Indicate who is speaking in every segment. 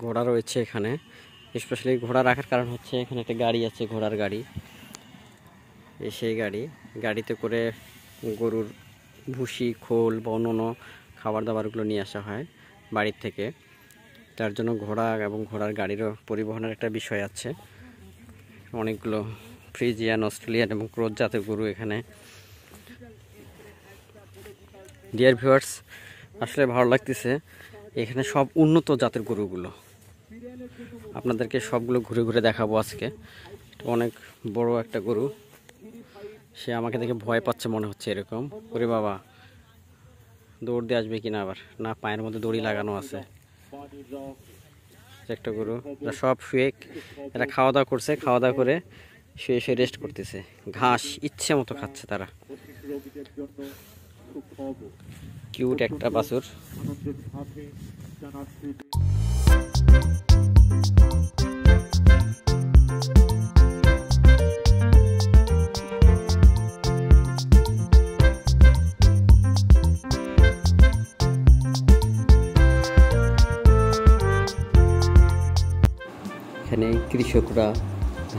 Speaker 1: ঘোড়া রয়েছে এখানে। স্পেশালি ঘোড়া রাখার কারণ হচ্ছে এখানে একটা গাড়ি আছে, ঘোড়ার গাড়ি। সেই গাড়িতে করে গরুর ভুসি, খোল বা অন্যান্য খাবার দাবারগুলো নিয়ে আসা হয় বাড়ির থেকে। তার জন্য ঘোড়া এবং ঘোড়ার গাড়িরও পরিবহনের একটা বিষয় আছে। অনেকগুলো ফ্রিজিয়ান, অস্ট্রেলিয়ান এবং ক্রোস জাতের গরু এখানে। ডিয়ার ভিউয়ার্স, আসলে ভালো লাগতেছে। এখানে সব উন্নত জাতের গরুগুলো আপনাদেরকে সবগুলো ঘুরে ঘুরে দেখাবো আজকে। অনেক বড় একটা গরু, সে আমাকে দেখে ভয় পাচ্ছে মনে হচ্ছে এরকম। ওরে বাবা, দৌড় দিয়ে আসবে কিনা, আবার না পায়ের মধ্যে দড়ি লাগানো আছে। একটা গরু, সব শুয়ে এরা খাওয়া দাওয়া করছে, খাওয়া দাওয়া করে শুয়ে শুয়ে রেস্ট করতেছে, ঘাস ইচ্ছে মতো খাচ্ছে তারা। কিউট একটা বাছুর। এখানে কৃষকরা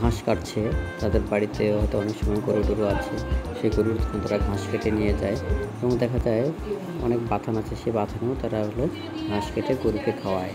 Speaker 1: ঘাস কাটছে, তাদের বাড়িতে হয়তো অনেক সময় গরু আছে, সেই গরুর তারা ঘাস কেটে নিয়ে যায় এবং দেখা যায় অনেক বাথান আছে, সেই বাথানেও তারা ঘাস কেটে গরুকে খাওয়ায়।